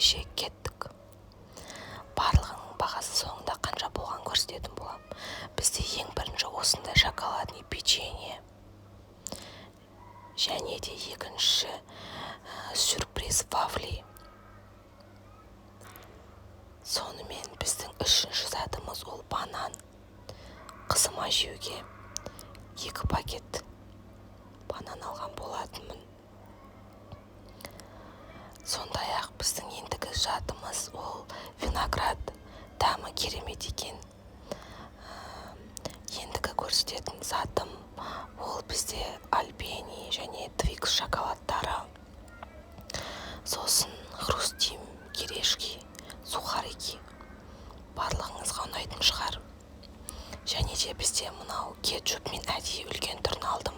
кеше кеттік. Барлығының бағасы соңында қанша болған көрсететін болам. Бізде ең бірінші осындай шоколадный печенье, және де екінші сюрприз вафли. Сонымен біздің үшінші затымыз ол банан. Қызыма жеуге 2 пакет банан алған болатынмын. Сондай-ақ біздің ендігі жатымыз ол виноград. Дәмі керемет екен. Ендігі көрсететін затым ол бізде альбени және твикс шоколадтары. Сосын хрустим, керешки, сухарики. Барлығыңызға ұнайтын шығар. Және де бізде мынау кетчуп мен әдейі үлкен түрін алдым.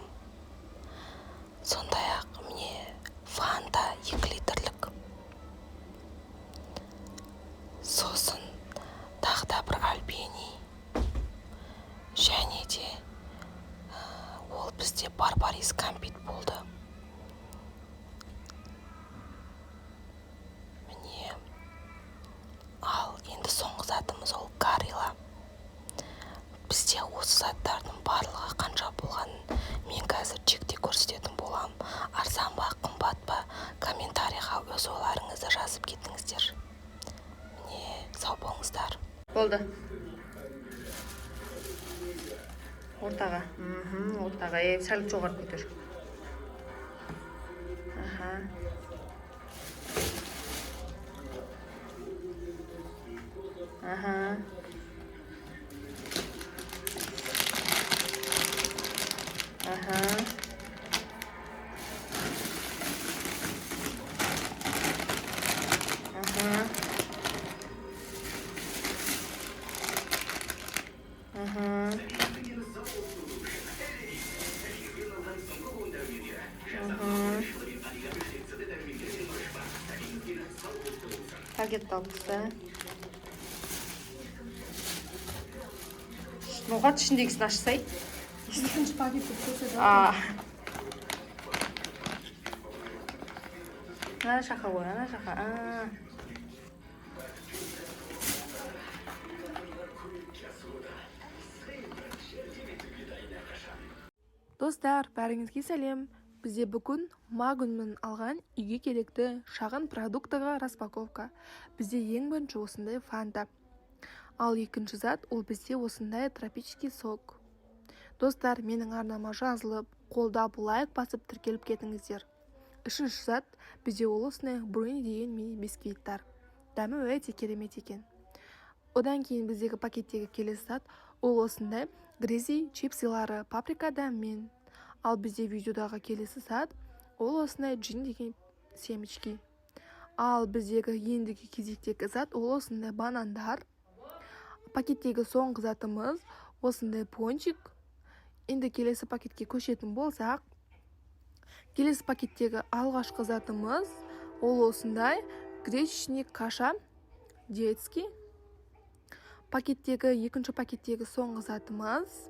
Сондай-ақ міне фанта 2 литрлік. Сосын тағы бір альбени. Және де ол бізде барбарис кәмпит болды. Міне. Ал енді соңғы затымыз ол гарила. Бізде осы заттардың барлығы қанша болғанын мен қазір чекте көрсететін болам. Арзан ба, қымбат па, комментарийға өз ойларыңызды жазып кетіңіздер. Міне, сау болыңыздар. Болды. Ортаға. Ортаға. Сәл жоғары көтер. Пакет табылса. Ноғат ішіндегісін ашсай. Екінші пакетті көрсетіп. Ана шақа ғой, ана шақа. Достар, бәріңізге сәлем. Бізде бүгін магнумнан алған үйге керекті шағын продуктыға распаковка. Бізде ең бірінші осындай фанта. Ал екінші зат ол бізде осындай тропический сок. Достар, менің арнама жазылып, қолдап лайк басып тіркеліп кетіңіздер. Үшінші зат бізде ол осындай бруни деген мини бисквиттар. Дәмі өте керемет екен. Одан кейін біздегі пакеттегі келесі зат ол осындай грези чипсилары паприка дәммен. Ал бізде видеодағы келесі зат ол осындай джин деген семечки. Ал біздегі ендігі кезектегі зат ол осындай банандар. Пакеттегі соңғы затымыз осындай пончик. Енді келесі пакетке көшетін болсақ, келесі пакеттегі алғашқы затымыз ол осындай гречневый каша детский. Пакеттегі екінші пакеттегі соңғы затымыз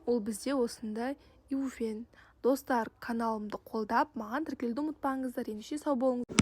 ол бізде осындай иуфен. Достар, каналымды қолдап, маған тіркелуді ұмытпаңыздар. Ендеше сау болыңыздар.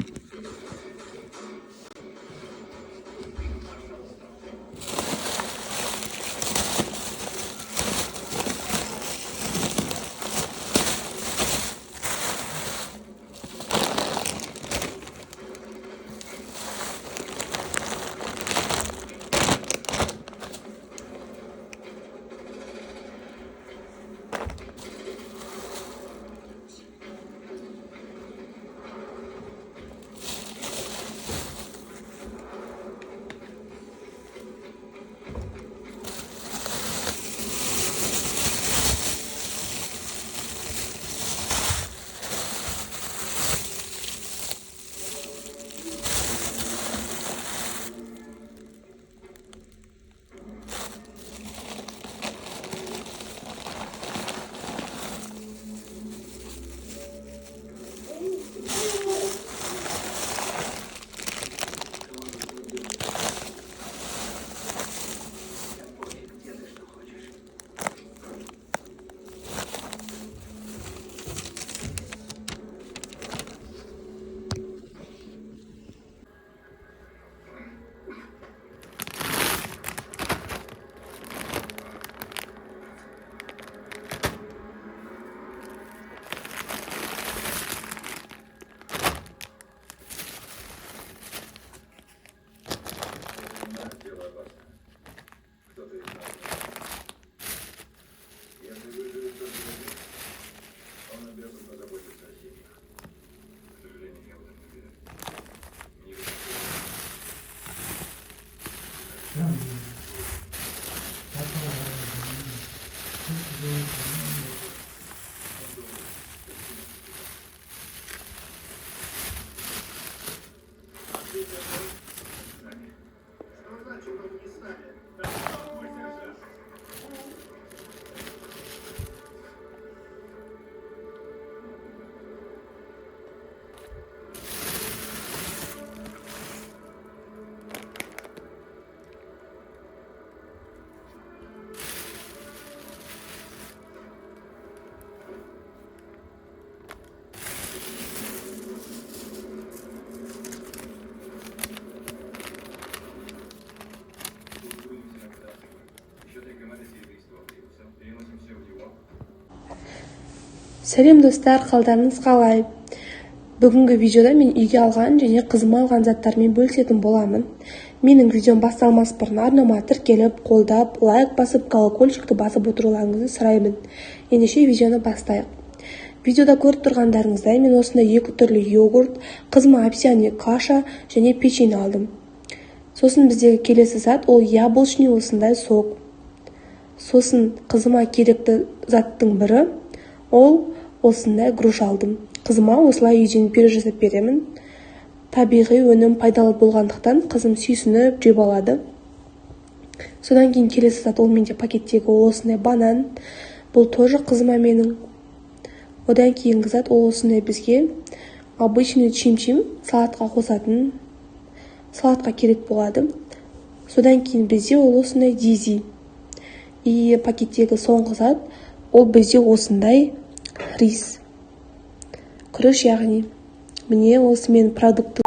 Сәлем достар, қалдарыңыз қалай? Бүгінгі видеода мен үйге алған және қызыма алған заттармен бөлісетін боламын. Менің видеом басталмас бұрын арнама тіркеліп, қолдап, лайк басып, колокольчикті басып отыруларыңызды сұраймын. Ендеше видеоны бастайық. Видеода көріп тұрғандарыңыздай мен осындай 2 түрлі йогурт, қызыма овсяный каша және печенье алдым. Сосын біздегі келесі зат ол яблочный осындай сок. Сосын қызыма керекті заттың бірі ол осындай груш алдым. Қызыма осылай үйден пюре жасап беремін. Табиғи өнім пайдалы болғандықтан қызым сүйсініп жеп алады. Содан кейін келесі зат ол менде пакеттегі осындай банан. Бұл тоже қызыма менің. Одан кейінгі зат ол осындай бізге обычный чим-чим салатқа қосатын. Салатқа керек болады. Содан кейін бізде ол осындай дизи. И пакеттегі соңғы зат ол бізде осындай рис. Күріш яғни. Міне осы мен продукты